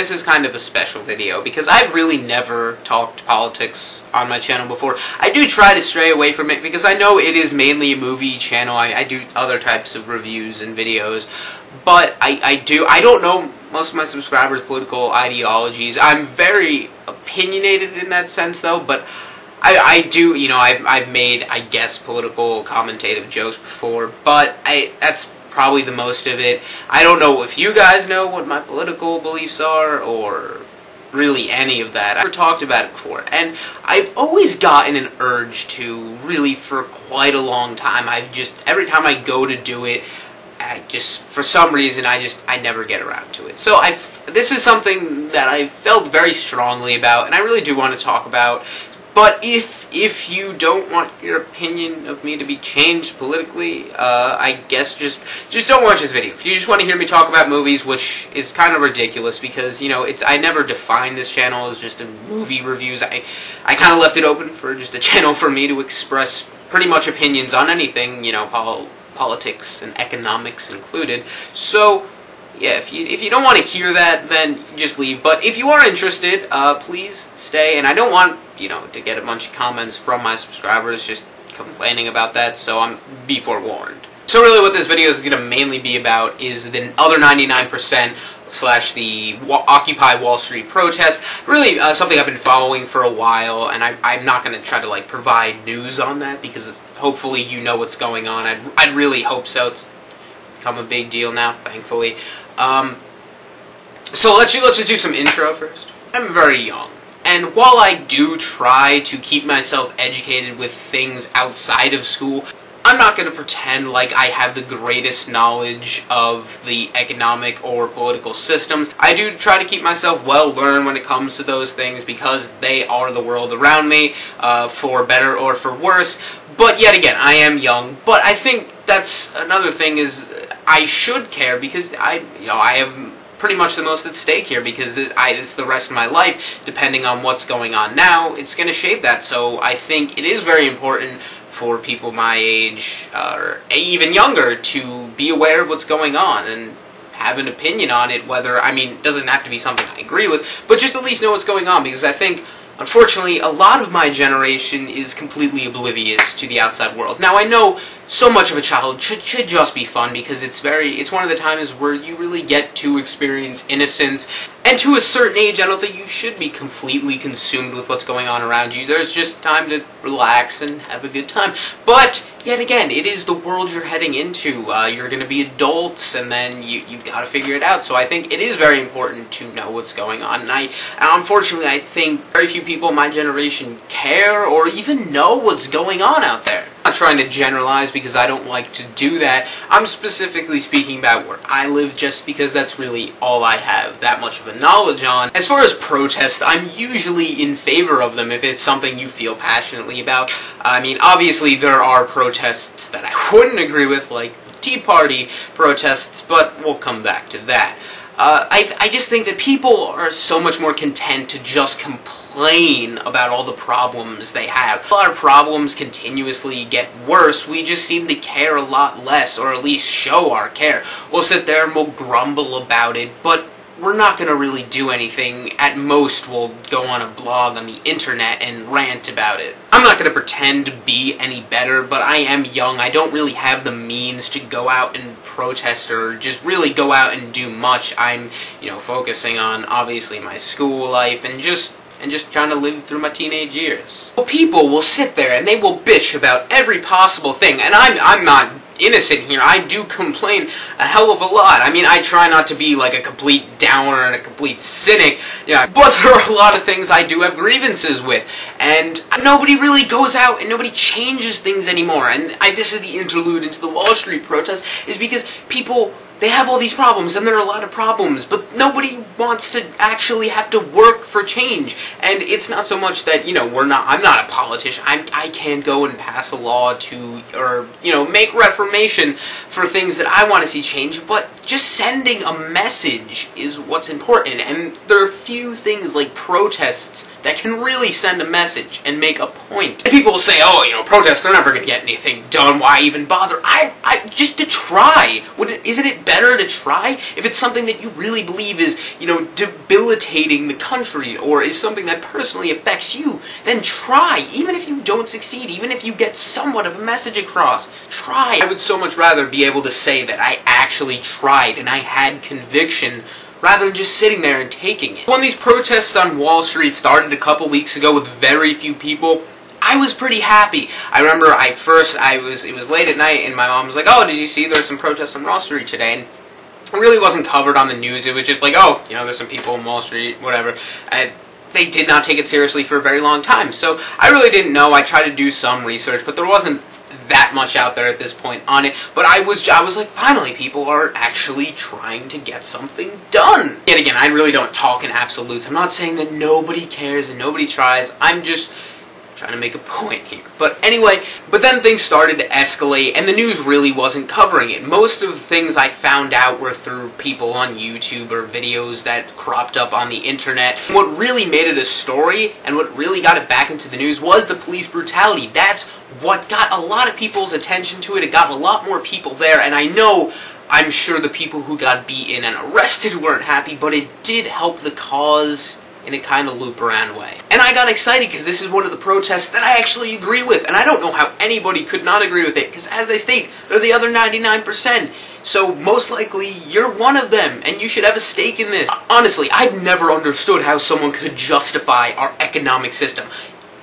This is kind of a special video because I've really never talked politics on my channel before. I do try to stray away from it because I know it is mainly a movie channel. I do other types of reviews and videos, but I don't know most of my subscribers' political ideologies. I'm very opinionated in that sense though, but I do, you know, I've made, I guess, political commentative jokes before, but that's probably the most of it. I don't know if you guys know what my political beliefs are, or really any of that. I've never talked about it before, and I've always gotten an urge to, really for quite a long time. Every time I go to do it, for some reason, I never get around to it. So this is something that I felt very strongly about, and I really do want to talk about. But if you don't want your opinion of me to be changed politically, I guess just don't watch this video. If you just want to hear me talk about movies, which is kind of ridiculous because, you know, I never defined this channel as just a movie reviews. I kind of left it open for just a channel for me to express pretty much opinions on anything, you know, politics and economics included. So yeah, if you don't want to hear that, then just leave. But if you are interested, please stay. And I don't want, you know, to get a bunch of comments from my subscribers just complaining about that, so be forewarned. So really what this video is going to mainly be about is the other 99% / the Occupy Wall Street protest. Really something I've been following for a while, and I'm not going to try to, like, provide news on that because hopefully you know what's going on. I'd really hope so. It's become a big deal now, thankfully. So let's just do some intro first. I'm very young, and while I do try to keep myself educated with things outside of school, I'm not going to pretend like I have the greatest knowledge of the economic or political systems. I do try to keep myself well-learned when it comes to those things because they are the world around me, for better or for worse. But yet again, I am young, but I think that's another thing is I should care because I have pretty much the most at stake here because it's the rest of my life. Depending on what's going on now, it's going to shape that. So I think it is very important for people my age, or even younger, to be aware of what's going on and have an opinion on it, whether, I mean, it doesn't have to be something I agree with, but just at least know what's going on, because I think, unfortunately, a lot of my generation is completely oblivious to the outside world. Now, I know so much of a childhood should just be fun because it's one of the times where you really get to experience innocence, and to a certain age, I don't think you should be completely consumed with what's going on around you. There's just time to relax and have a good time. But yet again, it is the world you're heading into. You're going to be adults, and then you've got to figure it out. So I think it is very important to know what's going on. And unfortunately, I think very few people in my generation care or even know what's going on out there. I'm not trying to generalize because I don't like to do that. I'm specifically speaking about where I live just because that's really all I have that much of a knowledge on. As far as protests, I'm usually in favor of them if it's something you feel passionately about. I mean, obviously there are protests that I wouldn't agree with, like Tea Party protests, but we'll come back to that. I just think that people are so much more content to just complain about all the problems they have. While our problems continuously get worse, we just seem to care a lot less, or at least show our care. We'll sit there and we'll grumble about it, but we're not going to really do anything. At most, we'll go on a blog on the internet and rant about it. I'm not going to pretend to be any better, but I am young. I don't really have the means to go out and protest or just really go out and do much. I'm, you know, focusing on, obviously, my school life and just trying to live through my teenage years. Well, people will sit there and they will bitch about every possible thing, and I'm not innocent here. I do complain a hell of a lot. I mean, I try not to be like a complete downer and a complete cynic, yeah, but there are a lot of things I do have grievances with, and nobody really goes out and nobody changes things anymore. And this is the interlude into the Wall Street protest, is because people, they have all these problems, and there are a lot of problems, but nobody wants to actually have to work for change. And it's not so much that, you know, I'm not a politician. I can't go and pass a law to, or, you know, make reformation for things that I want to see change, but just sending a message is what's important, and there are few things like protests that can really send a message and make a point. And people will say, oh, you know, protests are never going to get anything done, why even bother? Just to try. Isn't it better to try? If it's something that you really believe is, you know, debilitating the country, or is something that personally affects you, then try. Even if you don't succeed, even if you get somewhat of a message across, try. I would so much rather be able to say that I actually tried and I had conviction, rather than just sitting there and taking it. When these protests on Wall Street started a couple weeks ago with very few people, I was pretty happy. I remember it was late at night and my mom was like, oh, did you see there's some protests on Wall Street today? And it really wasn't covered on the news. It was just like, oh, you know, there's some people on Wall Street, whatever. They did not take it seriously for a very long time. So I really didn't know. I tried to do some research, but there wasn't that much out there at this point on it. But I was like, finally, people are actually trying to get something done. Yet again, I really don't talk in absolutes. I'm not saying that nobody cares and nobody tries. I'm just trying to make a point here. But anyway, but then things started to escalate, and the news really wasn't covering it. Most of the things I found out were through people on YouTube or videos that cropped up on the internet. What really made it a story, and what really got it back into the news, was the police brutality. That's what got a lot of people's attention to it. It got a lot more people there, and I'm sure the people who got beaten and arrested weren't happy, but it did help the cause in a kind of loop-around way. And I got excited because this is one of the protests that I actually agree with, and I don't know how anybody could not agree with it, because as they state, they're the other 99%. So most likely, you're one of them, and you should have a stake in this. Honestly, I've never understood how someone could justify our economic system.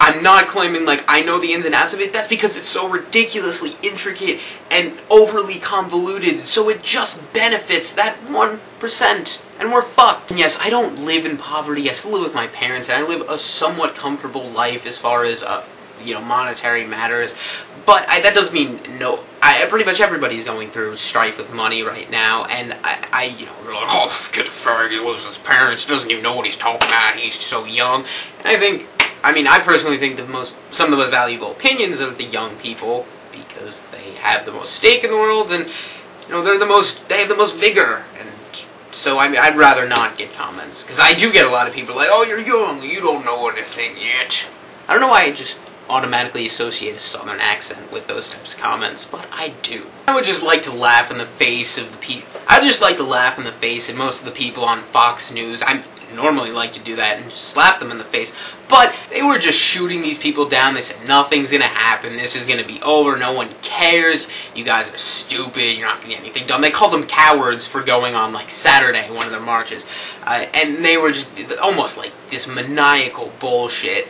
I'm not claiming, like, I know the ins and outs of it. That's because it's so ridiculously intricate and overly convoluted, so it just benefits that 1%. And we're fucked. And yes, I don't live in poverty. I still live with my parents, and I live a somewhat comfortable life as far as, you know, monetary matters. But that does mean pretty much everybody's going through strife with money right now, and you know, we're like, oh, get the fag, he lives with his parents, doesn't even know what he's talking about, he's so young. And I personally think some of the most valuable opinions of the young people, because they have the most stake in the world, and, you know, they have the most vigor, and so, I'd rather not get comments, because I do get a lot of people like, oh, you're young, you don't know anything yet. I don't know why I just automatically associate a southern accent with those types of comments, but I do. I would just like to laugh in the face of the people. I'd just like to laugh in the face of most of the people on Fox News. I normally like to do that and just slap them in the face, but they were just shooting these people down. They said, nothing's gonna happen, this is gonna be over, no one cares, you guys are stupid, you're not gonna get anything done. They called them cowards for going on, like, Saturday, one of their marches, and they were just almost like this maniacal bullshit.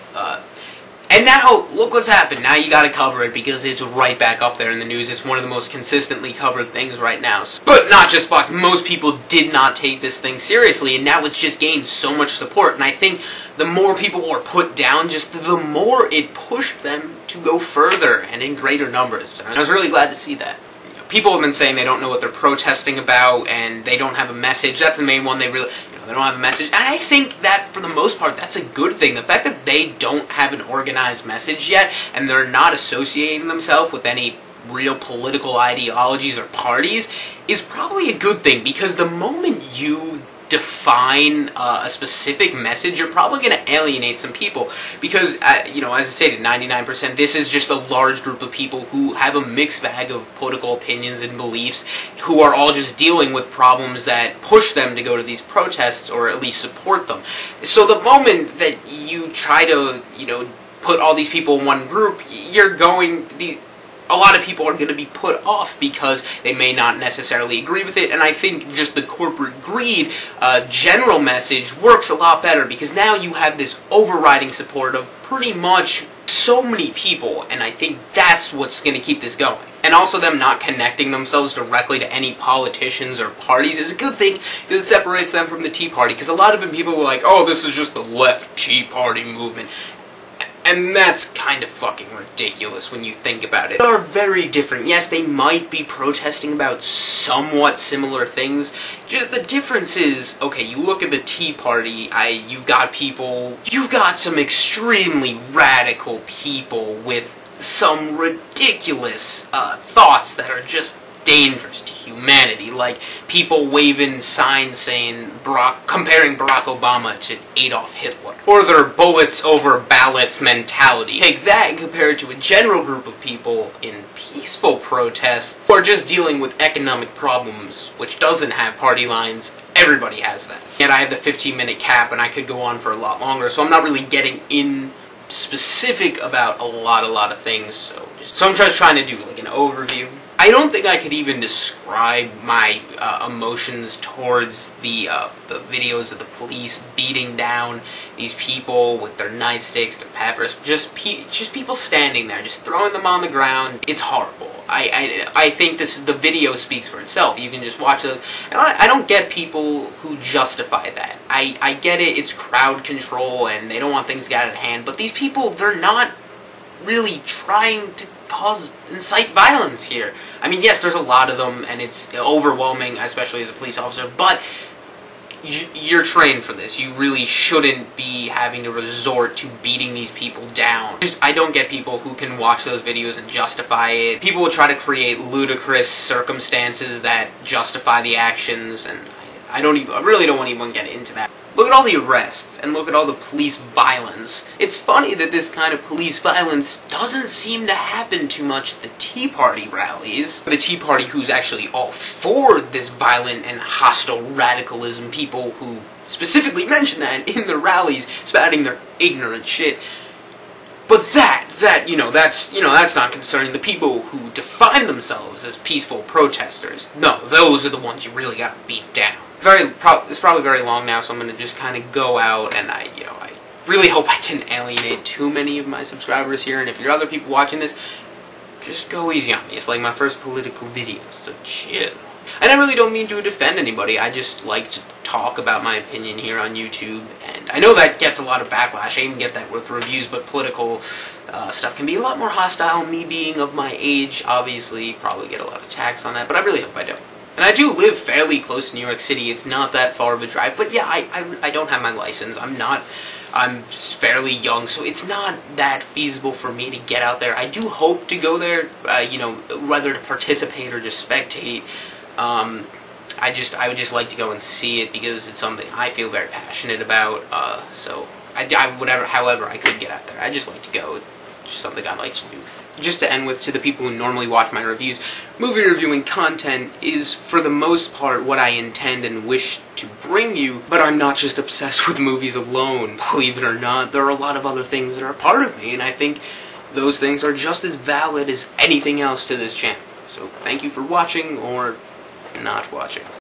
And now, look what's happened. Now you gotta cover it because it's right back up there in the news. It's one of the most consistently covered things right now. But not just Fox. Most people did not take this thing seriously, and now it's just gained so much support. And I think the more people were put down, just the more it pushed them to go further and in greater numbers. And I was really glad to see that. People have been saying they don't know what they're protesting about, and they don't have a message. That's the main one. They don't have a message. And I think that, for the most part, that's a good thing. The fact that they don't have an organized message yet, and they're not associating themselves with any real political ideologies or parties, is probably a good thing, because the moment you define a specific message, you're probably going to alienate some people, because, you know, as I stated, 99%, this is just a large group of people who have a mixed bag of political opinions and beliefs, who are all just dealing with problems that push them to go to these protests, or at least support them. So the moment that you try to, you know, put all these people in one group, a lot of people are going to be put off because they may not necessarily agree with it, and I think just the corporate greed general message works a lot better, because now you have this overriding support of pretty much so many people, and I think that's what's going to keep this going. And also them not connecting themselves directly to any politicians or parties is a good thing, because it separates them from the Tea Party, because a lot of people were like, oh, this is just the left Tea Party movement. And that's kind of fucking ridiculous when you think about it. They are very different. Yes, they might be protesting about somewhat similar things. Just the difference is, okay, you look at the Tea Party, you've got some extremely radical people with some ridiculous thoughts that are just dangerous to humanity, like people waving signs saying comparing Barack Obama to Adolf Hitler, or their bullets over ballots mentality. Take that and compare it to a general group of people in peaceful protests, or just dealing with economic problems, which doesn't have party lines. Everybody has that. And I have the 15-minute cap, and I could go on for a lot longer, so I'm not really getting in specific about a lot of things, so I'm just trying to do like an overview. I don't think I could even describe my emotions towards the videos of the police beating down these people with their nightsticks, their peppers, just people standing there, just throwing them on the ground. It's horrible. I think the video speaks for itself. You can just watch those. And I don't get people who justify that. I get it, it's crowd control and they don't want things to get out of hand, but these people, they're not really trying to incite violence here. I mean, yes, there's a lot of them, and it's overwhelming, especially as a police officer, but you're trained for this. You really shouldn't be having to resort to beating these people down. I don't get people who can watch those videos and justify it. People will try to create ludicrous circumstances that justify the actions, and I really don't want to even get into that. Look at all the arrests, and look at all the police violence. It's funny that this kind of police violence doesn't seem to happen too much at the Tea Party rallies. The Tea Party who's actually all for this violent and hostile radicalism, people who specifically mention that in the rallies, spouting their ignorant shit. But that's not concerning. The people who define themselves as peaceful protesters, no, those are the ones you really gotta beat down. It's probably very long now, so I'm gonna just kind of go out, and I really hope I didn't alienate too many of my subscribers here, and if you're other people watching this, just go easy on me. It's like my first political video, so chill. And I really don't mean to defend anybody, I just like to talk about my opinion here on YouTube, and I know that gets a lot of backlash. I even get that with reviews, but political stuff can be a lot more hostile. Me being of my age, obviously, probably get a lot of attacks on that, but I really hope I don't. And I do live fairly close to New York City. It's not that far of a drive. But yeah, I don't have my license. I'm fairly young, so it's not that feasible for me to get out there. I do hope to go there, whether to participate or just spectate. I would just like to go and see it because it's something I feel very passionate about. However I could get out there. I just like to go. It's just something I like to do. Just to end with, to the people who normally watch my reviews, movie reviewing content is, for the most part, what I intend and wish to bring you, but I'm not just obsessed with movies alone. Believe it or not, there are a lot of other things that are a part of me, and I think those things are just as valid as anything else to this channel. So, thank you for watching, or not watching.